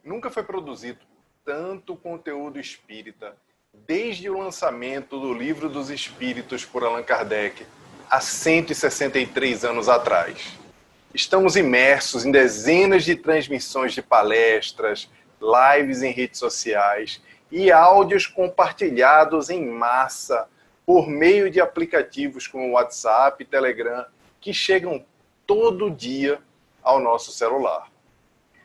Nunca foi produzido tanto conteúdo espírita desde o lançamento do Livro dos Espíritos por Allan Kardec, há 163 anos atrás. Estamos imersos em dezenas de transmissões de palestras, lives em redes sociais e áudios compartilhados em massa por meio de aplicativos como WhatsApp e Telegram, que chegam todo dia ao nosso celular.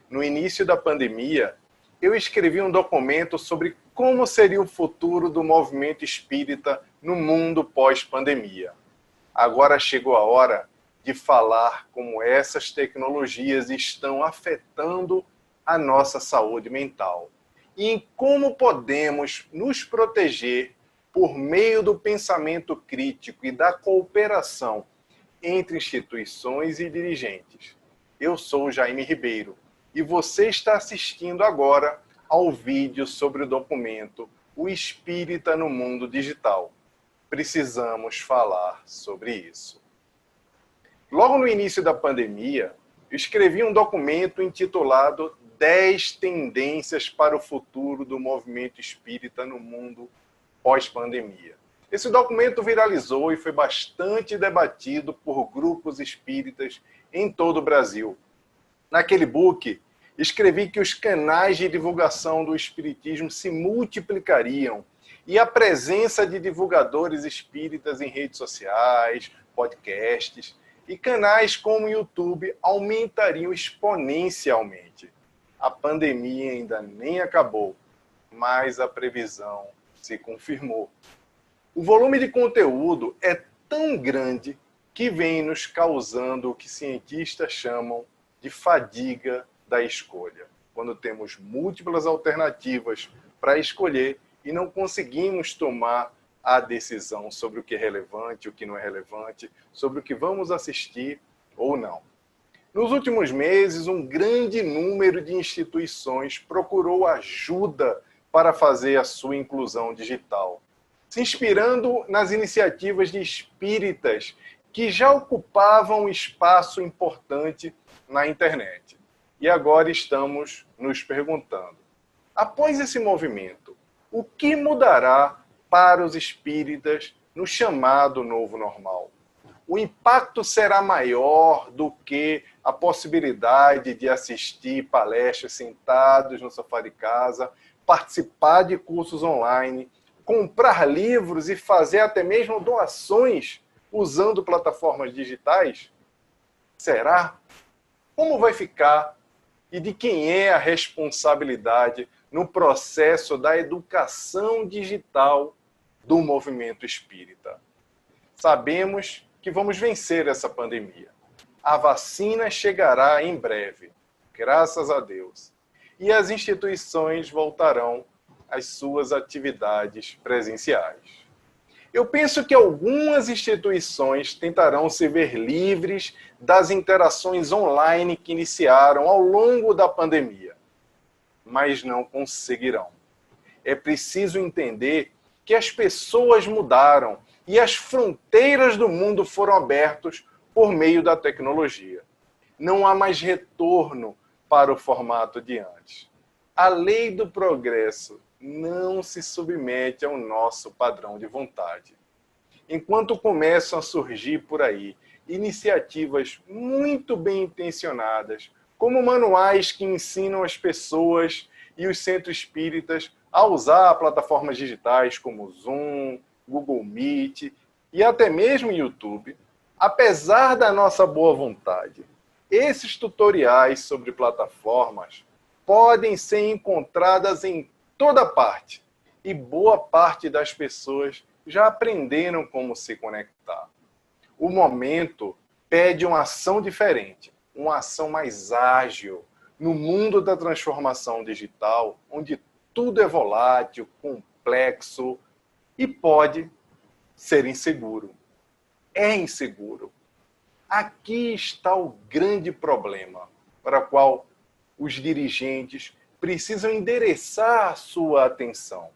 No início da pandemia, eu escrevi um documento sobre como seria o futuro do movimento espírita no mundo pós-pandemia. Agora chegou a hora de falar como essas tecnologias estão afetando a nossa saúde mental e em como podemos nos proteger por meio do pensamento crítico e da cooperação entre instituições e dirigentes. Eu sou Jaime Ribeiro e você está assistindo agora ao vídeo sobre o documento O Espírita no Mundo Digital. Precisamos falar sobre isso. Logo no início da pandemia, eu escrevi um documento intitulado 10 tendências para o futuro do movimento espírita no mundo pós-pandemia. Esse documento viralizou e foi bastante debatido por grupos espíritas em todo o Brasil. Naquele book, escrevi que os canais de divulgação do espiritismo se multiplicariam e a presença de divulgadores espíritas em redes sociais, podcasts e canais como o YouTube aumentariam exponencialmente. A pandemia ainda nem acabou, mas a previsão se confirmou. O volume de conteúdo é tão grande que vem nos causando o que cientistas chamam de fadiga da escolha, quando temos múltiplas alternativas para escolher e não conseguimos tomar a decisão sobre o que é relevante, o que não é relevante, sobre o que vamos assistir ou não. Nos últimos meses, um grande número de instituições procurou ajuda para fazer a sua inclusão digital, se inspirando nas iniciativas de espíritas que já ocupavam um espaço importante na internet. E agora estamos nos perguntando, após esse movimento, o que mudará para os espíritas no chamado novo normal? O impacto será maior do que a possibilidade de assistir palestras sentados no sofá de casa, participar de cursos online, comprar livros e fazer até mesmo doações usando plataformas digitais? Será? Como vai ficar? E de quem é a responsabilidade no processo da educação digital do movimento espírita? Sabemos que vamos vencer essa pandemia. A vacina chegará em breve, graças a Deus. E as instituições voltarão às suas atividades presenciais. Eu penso que algumas instituições tentarão se ver livres das interações online que iniciaram ao longo da pandemia, mas não conseguirão. É preciso entender que as pessoas mudaram e as fronteiras do mundo foram abertas por meio da tecnologia. Não há mais retorno para o formato de antes. A lei do progresso não se submete ao nosso padrão de vontade. Enquanto começam a surgir por aí iniciativas muito bem intencionadas, como manuais que ensinam as pessoas e os centros espíritas a usar plataformas digitais como Zoom, Google Meet e até mesmo YouTube, apesar da nossa boa vontade, esses tutoriais sobre plataformas podem ser encontradas em toda parte e boa parte das pessoas já aprenderam como se conectar. O momento pede uma ação diferente, uma ação mais ágil, no mundo da transformação digital, onde tudo é volátil, complexo e pode ser inseguro. É inseguro. Aqui está o grande problema para o qual os dirigentes precisam endereçar a sua atenção,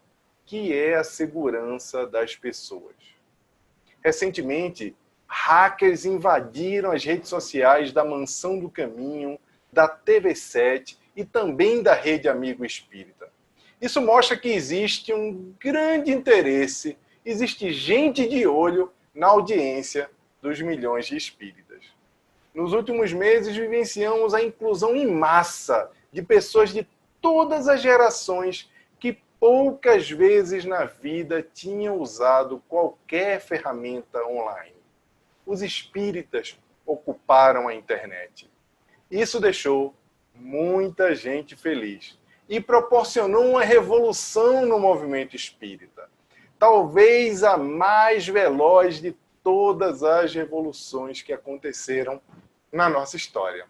que é a segurança das pessoas. Recentemente, hackers invadiram as redes sociais da Mansão do Caminho, da TV7 e também da Rede Amigo Espírita. Isso mostra que existe um grande interesse, existe gente de olho na audiência dos milhões de espíritas. Nos últimos meses, vivenciamos a inclusão em massa de pessoas de todas as gerações que poucas vezes na vida tinham usado qualquer ferramenta online. Os espíritas ocuparam a internet. Isso deixou muita gente feliz e proporcionou uma revolução no movimento espírita. Talvez a mais veloz de todas as revoluções que aconteceram na nossa história.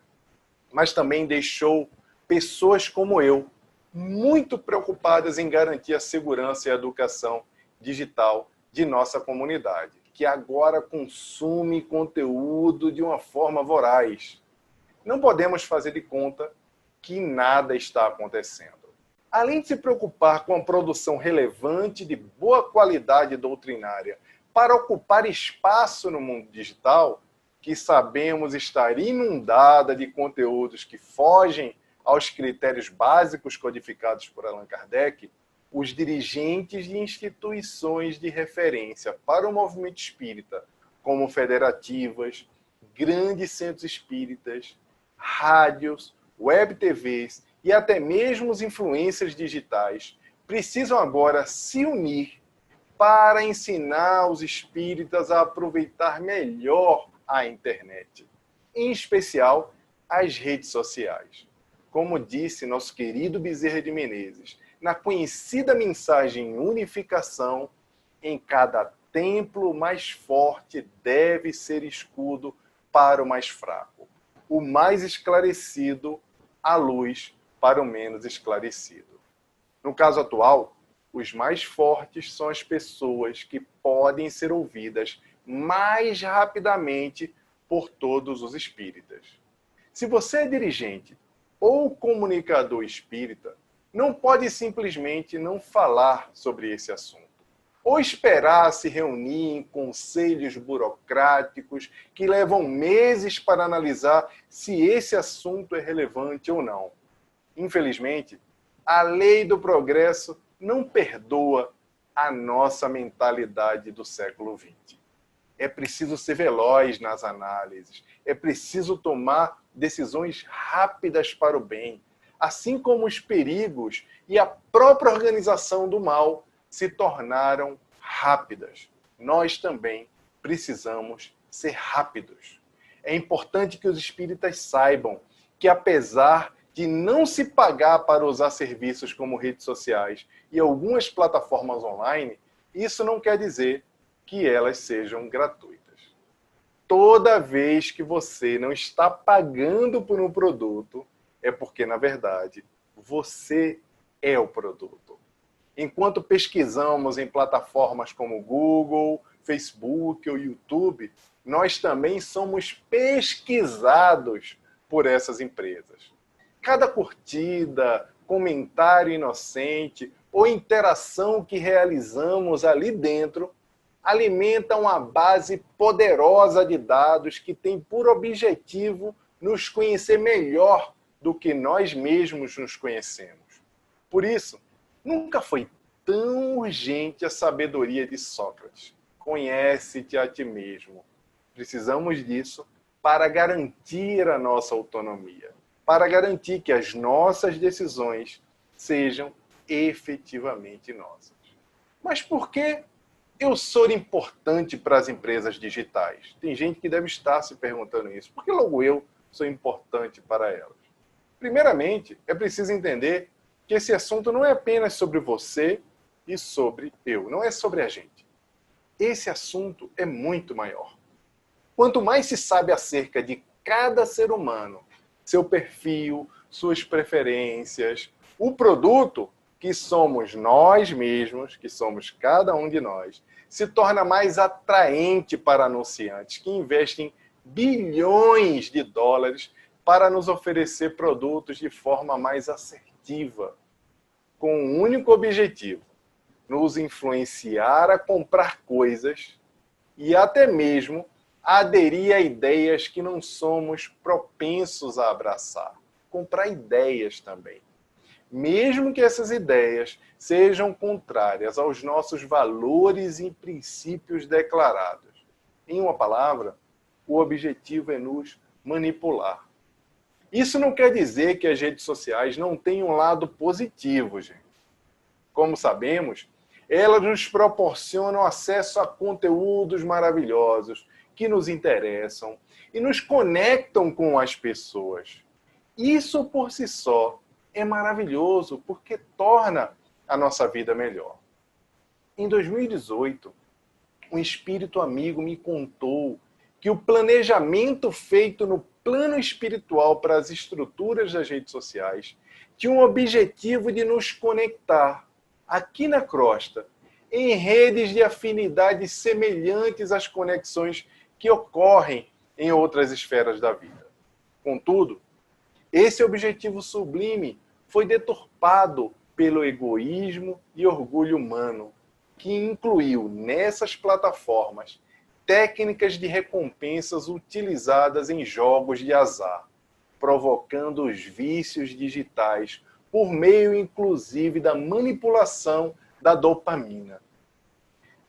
Mas também deixou pessoas como eu muito preocupadas em garantir a segurança e a educação digital de nossa comunidade, que agora consome conteúdo de uma forma voraz. Não podemos fazer de conta que nada está acontecendo. Além de se preocupar com a produção relevante de boa qualidade doutrinária para ocupar espaço no mundo digital, que sabemos estar inundada de conteúdos que fogem aos critérios básicos codificados por Allan Kardec, os dirigentes de instituições de referência para o movimento espírita, como federativas, grandes centros espíritas, rádios, web TVs e até mesmo os influencers digitais, precisam agora se unir para ensinar os espíritas a aproveitar melhor a internet, em especial as redes sociais. Como disse nosso querido Bezerra de Menezes, na conhecida mensagem Unificação, em cada templo mais forte deve ser escudo para o mais fraco, o mais esclarecido, a luz para o menos esclarecido. No caso atual, os mais fortes são as pessoas que podem ser ouvidas mais rapidamente por todos os espíritas. Se você é dirigente ou comunicador espírita, não pode simplesmente não falar sobre esse assunto, ou esperar se reunir em conselhos burocráticos que levam meses para analisar se esse assunto é relevante ou não. Infelizmente, a lei do progresso não perdoa a nossa mentalidade do século XX. É preciso ser veloz nas análises, é preciso tomar decisões rápidas para o bem, assim como os perigos e a própria organização do mal se tornaram rápidas. Nós também precisamos ser rápidos. É importante que os espíritas saibam que, apesar de não se pagar para usar serviços como redes sociais e algumas plataformas online, isso não quer dizer que elas sejam gratuitas. Toda vez que você não está pagando por um produto, é porque, na verdade, você é o produto. Enquanto pesquisamos em plataformas como Google, Facebook ou YouTube, nós também somos pesquisados por essas empresas. Cada curtida, comentário inocente ou interação que realizamos ali dentro alimenta uma base poderosa de dados que tem por objetivo nos conhecer melhor do que nós mesmos nos conhecemos. Por isso, nunca foi tão urgente a sabedoria de Sócrates. Conhece-te a ti mesmo. Precisamos disso para garantir a nossa autonomia, para garantir que as nossas decisões sejam efetivamente nossas. Mas por que eu sou importante para as empresas digitais? Tem gente que deve estar se perguntando isso. Por que logo eu sou importante para elas? Primeiramente, é preciso entender que esse assunto não é apenas sobre você e sobre eu, não é sobre a gente. Esse assunto é muito maior. Quanto mais se sabe acerca de cada ser humano, seu perfil, suas preferências, o produto que somos nós mesmos, que somos cada um de nós, se torna mais atraente para anunciantes que investem bilhões de dólares para nos oferecer produtos de forma mais assertiva, com um único objetivo: nos influenciar a comprar coisas e até mesmo a aderir a ideias que não somos propensos a abraçar. comprar ideias também. Mesmo que essas ideias sejam contrárias aos nossos valores e princípios declarados. Em uma palavra, o objetivo é nos manipular. Isso não quer dizer que as redes sociais não têm um lado positivo, gente. Como sabemos, elas nos proporcionam acesso a conteúdos maravilhosos que nos interessam e nos conectam com as pessoas. Isso por si só é maravilhoso porque torna a nossa vida melhor. Em 2018, um espírito amigo me contou que o planejamento feito no plano espiritual para as estruturas das redes sociais tinha um objetivo de nos conectar, aqui na crosta, em redes de afinidade semelhantes às conexões que ocorrem em outras esferas da vida. Contudo, esse objetivo sublime foi deturpado pelo egoísmo e orgulho humano, que incluiu nessas plataformas técnicas de recompensas utilizadas em jogos de azar, provocando os vícios digitais por meio, inclusive, da manipulação da dopamina.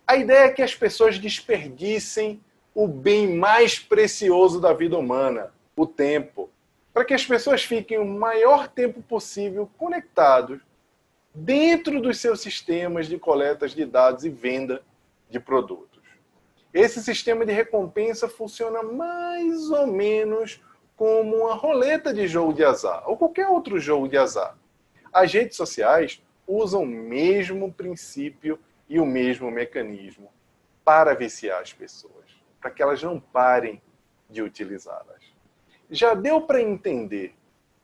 A ideia é que as pessoas desperdicem o bem mais precioso da vida humana, o tempo, para que as pessoas fiquem o maior tempo possível conectados dentro dos seus sistemas de coletas de dados e venda de produtos. Esse sistema de recompensa funciona mais ou menos como uma roleta de jogo de azar, ou qualquer outro jogo de azar. As redes sociais usam o mesmo princípio e o mesmo mecanismo para viciar as pessoas, para que elas não parem de utilizá-las. Já deu para entender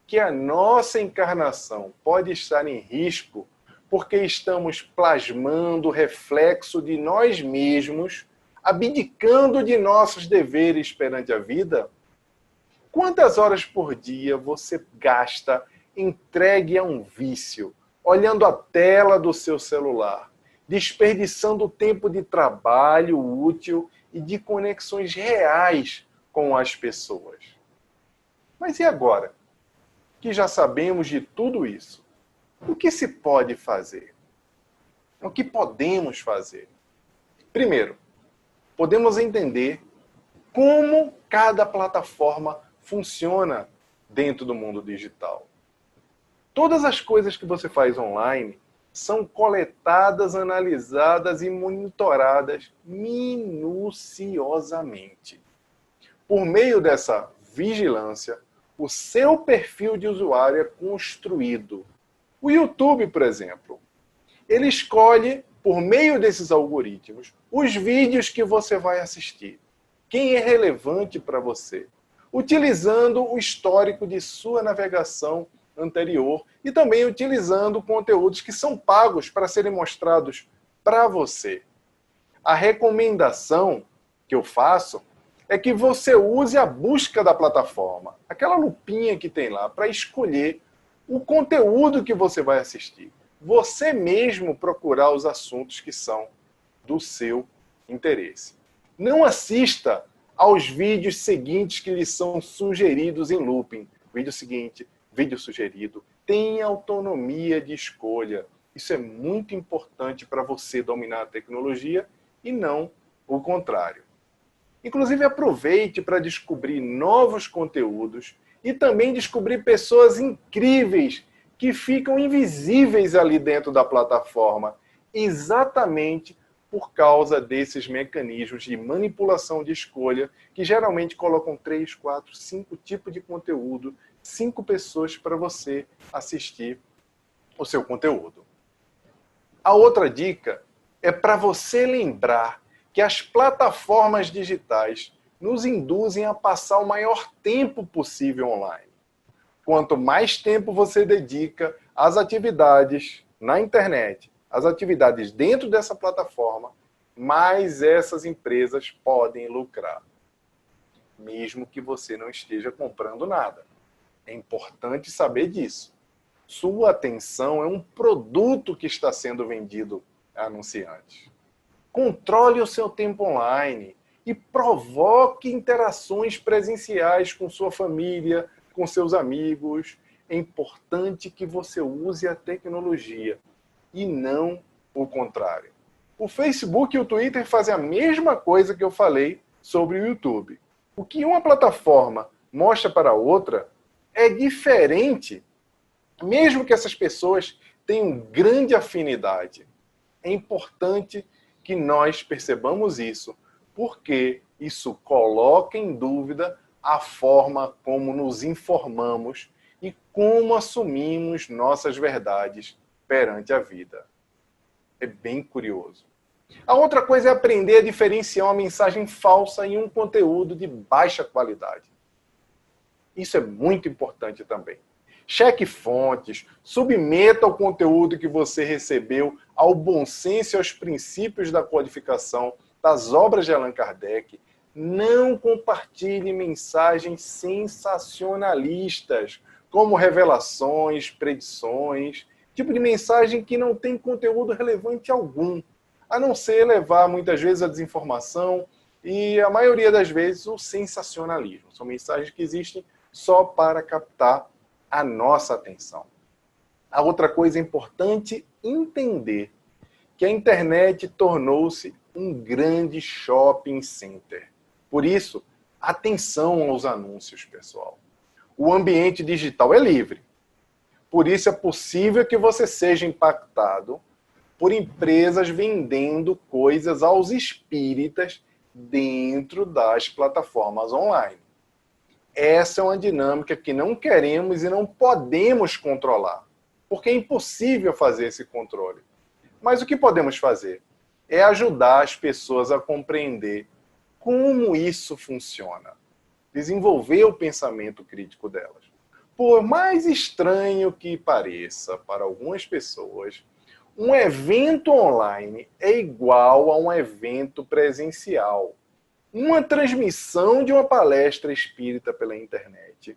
que a nossa encarnação pode estar em risco porque estamos plasmando o reflexo de nós mesmos, abdicando de nossos deveres perante a vida? Quantas horas por dia você gasta entregue a um vício, olhando a tela do seu celular, desperdiçando tempo de trabalho útil e de conexões reais com as pessoas? Mas e agora, que já sabemos de tudo isso? O que se pode fazer? O que podemos fazer? Primeiro, podemos entender como cada plataforma funciona dentro do mundo digital. Todas as coisas que você faz online são coletadas, analisadas e monitoradas minuciosamente. Por meio dessa vigilância, o seu perfil de usuário é construído. O YouTube, por exemplo, ele escolhe, por meio desses algoritmos, os vídeos que você vai assistir. Quem é relevante para você? Utilizando o histórico de sua navegação anterior e também utilizando conteúdos que são pagos para serem mostrados para você. A recomendação que eu faço é que você use a busca da plataforma, aquela lupinha que tem lá, para escolher o conteúdo que você vai assistir. Você mesmo procurar os assuntos que são do seu interesse. Não assista aos vídeos seguintes que lhe são sugeridos em looping. Vídeo seguinte, vídeo sugerido. Tenha autonomia de escolha. Isso é muito importante para você dominar a tecnologia e não o contrário. Inclusive, aproveite para descobrir novos conteúdos e também descobrir pessoas incríveis que ficam invisíveis ali dentro da plataforma, exatamente por causa desses mecanismos de manipulação de escolha, que geralmente colocam 3, 4, 5 tipos de conteúdo, 5 pessoas para você assistir o seu conteúdo. A outra dica é para você lembrar que as plataformas digitais nos induzem a passar o maior tempo possível online. Quanto mais tempo você dedica às atividades na internet, às atividades dentro dessa plataforma, mais essas empresas podem lucrar. Mesmo que você não esteja comprando nada. É importante saber disso. Sua atenção é um produto que está sendo vendido a anunciantes. Controle o seu tempo online e provoque interações presenciais com sua família, com seus amigos. é importante que você use a tecnologia e não o contrário. O Facebook e o Twitter fazem a mesma coisa que eu falei sobre o YouTube. O que uma plataforma mostra para a outra é diferente, mesmo que essas pessoas tenham grande afinidade. É importante que nós percebamos isso, porque isso coloca em dúvida a forma como nos informamos e como assumimos nossas verdades perante a vida. É bem curioso. A outra coisa é aprender a diferenciar uma mensagem falsa em um conteúdo de baixa qualidade. Isso é muito importante também. Cheque fontes, submeta o conteúdo que você recebeu ao bom senso e aos princípios da codificação das obras de Allan Kardec. Não compartilhe mensagens sensacionalistas, como revelações, predições, tipo de mensagem que não tem conteúdo relevante algum, a não ser levar muitas vezes a desinformação e a maioria das vezes o sensacionalismo. São mensagens que existem só para captar a nossa atenção. A outra coisa importante entender que a internet tornou-se um grande shopping center. Por isso, atenção aos anúncios, pessoal. O ambiente digital é livre. Por isso é possível que você seja impactado por empresas vendendo coisas aos espíritas dentro das plataformas online. Essa é uma dinâmica que não queremos e não podemos controlar, porque é impossível fazer esse controle. Mas o que podemos fazer é ajudar as pessoas a compreender como isso funciona, desenvolver o pensamento crítico delas. Por mais estranho que pareça para algumas pessoas, um evento online é igual a um evento presencial. Uma transmissão de uma palestra espírita pela internet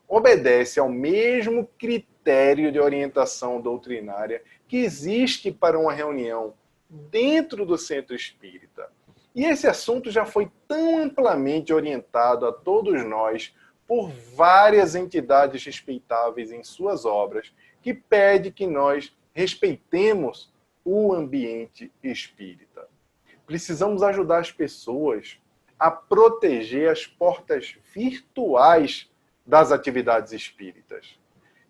obedece ao mesmo critério de orientação doutrinária que existe para uma reunião dentro do centro espírita. E esse assunto já foi tão amplamente orientado a todos nós por várias entidades respeitáveis em suas obras, que pede que nós respeitemos o ambiente espírita. Precisamos ajudar as pessoas a proteger as portas virtuais das atividades espíritas.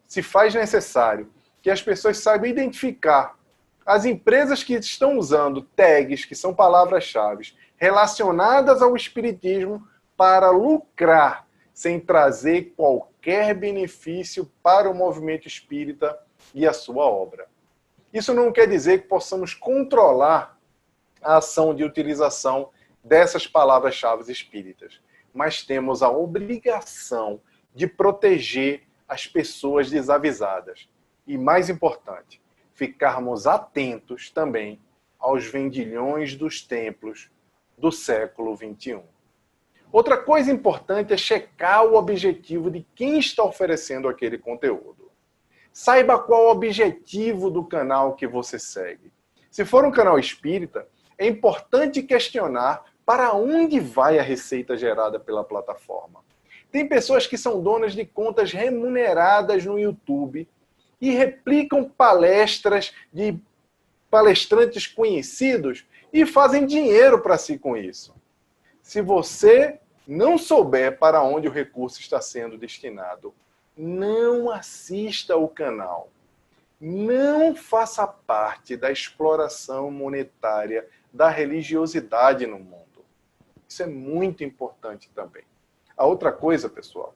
Se faz necessário que as pessoas saibam identificar as empresas que estão usando tags, que são palavras-chave, relacionadas ao espiritismo para lucrar, sem trazer qualquer benefício para o movimento espírita e a sua obra. Isso não quer dizer que possamos controlar a ação de utilização dessas palavras-chave espíritas, mas temos a obrigação de proteger as pessoas desavisadas. E, mais importante, ficarmos atentos também aos vendilhões dos templos do século XXI. Outra coisa importante é checar o objetivo de quem está oferecendo aquele conteúdo. Saiba qual o objetivo do canal que você segue. Se for um canal espírita, é importante questionar para onde vai a receita gerada pela plataforma. Tem pessoas que são donas de contas remuneradas no YouTube e replicam palestras de palestrantes conhecidos e fazem dinheiro para si com isso. Se você não souber para onde o recurso está sendo destinado, não assista o canal. Não faça parte da exploração monetária da religiosidade no mundo. Isso é muito importante também. A outra coisa, pessoal,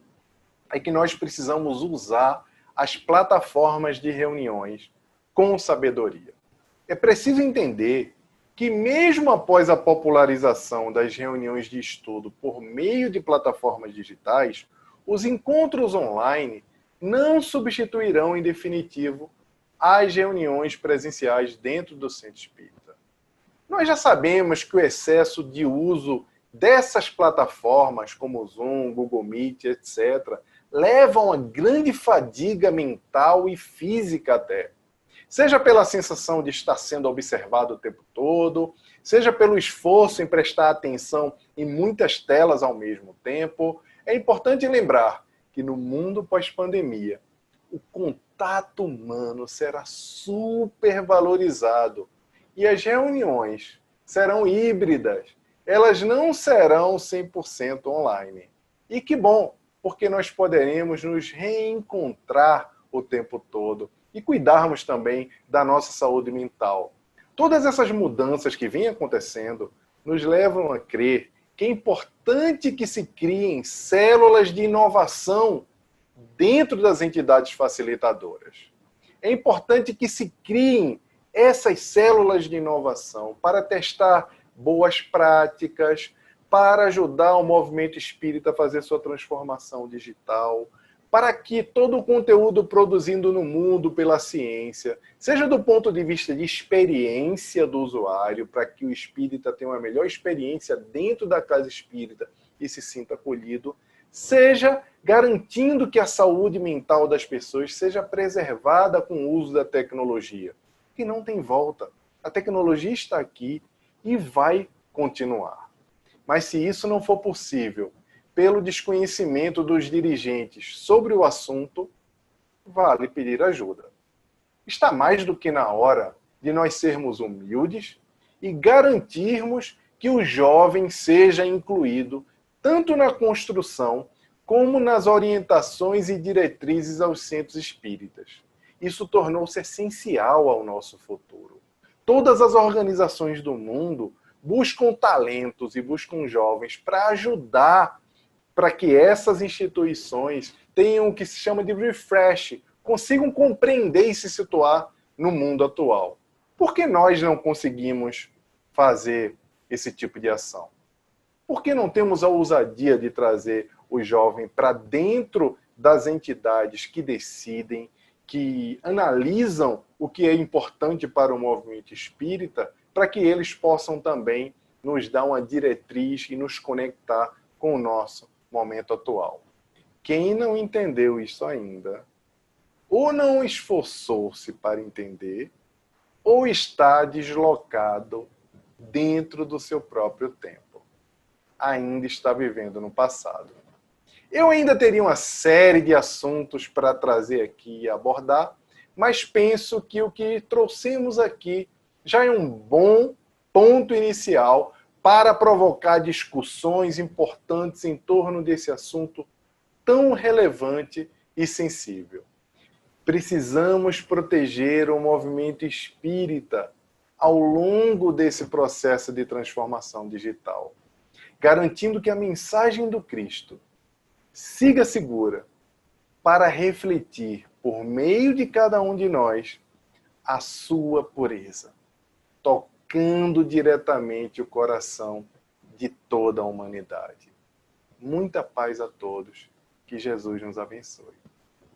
é que nós precisamos usar as plataformas de reuniões com sabedoria. É preciso entender que mesmo após a popularização das reuniões de estudo por meio de plataformas digitais, os encontros online não substituirão em definitivo as reuniões presenciais dentro do centro espírita. Nós já sabemos que o excesso de uso dessas plataformas, como Zoom, Google Meet, etc., levam a grande fadiga mental e física até. Seja pela sensação de estar sendo observado o tempo todo, seja pelo esforço em prestar atenção em muitas telas ao mesmo tempo. É importante lembrar que no mundo pós-pandemia, o contato humano será supervalorizado e as reuniões serão híbridas. Elas não serão 100% online. E que bom, porque nós poderemos nos reencontrar o tempo todo e cuidarmos também da nossa saúde mental. Todas essas mudanças que vêm acontecendo nos levam a crer que é importante que se criem células de inovação dentro das entidades facilitadoras. É importante que se criem essas células de inovação para testar boas práticas, para ajudar o movimento espírita a fazer sua transformação digital, para que todo o conteúdo produzido no mundo pela ciência, seja do ponto de vista de experiência do usuário, para que o espírita tenha uma melhor experiência dentro da casa espírita e se sinta acolhido, seja garantindo que a saúde mental das pessoas seja preservada com o uso da tecnologia, que não tem volta. A tecnologia está aqui e vai continuar. Mas se isso não for possível, pelo desconhecimento dos dirigentes sobre o assunto, vale pedir ajuda. Está mais do que na hora de nós sermos humildes e garantirmos que o jovem seja incluído tanto na construção como nas orientações e diretrizes aos centros espíritas. Isso tornou-se essencial ao nosso futuro. Todas as organizações do mundo buscam talentos e buscam jovens para ajudar para que essas instituições tenham o que se chama de refresh, consigam compreender e se situar no mundo atual. Por que nós não conseguimos fazer esse tipo de ação? Por que não temos a ousadia de trazer o jovem para dentro das entidades que decidem, que analisam o que é importante para o movimento espírita, para que eles possam também nos dar uma diretriz e nos conectar com o nosso momento atual? Quem não entendeu isso ainda, ou não esforçou-se para entender, ou está deslocado dentro do seu próprio tempo. Ainda está vivendo no passado. Eu ainda teria uma série de assuntos para trazer aqui e abordar, mas penso que o que trouxemos aqui já é um bom ponto inicial para provocar discussões importantes em torno desse assunto tão relevante e sensível. Precisamos proteger o movimento espírita ao longo desse processo de transformação digital, garantindo que a mensagem do Cristo siga segura para refletir, por meio de cada um de nós, a sua pureza, tocando diretamente o coração de toda a humanidade. Muita paz a todos. Que Jesus nos abençoe.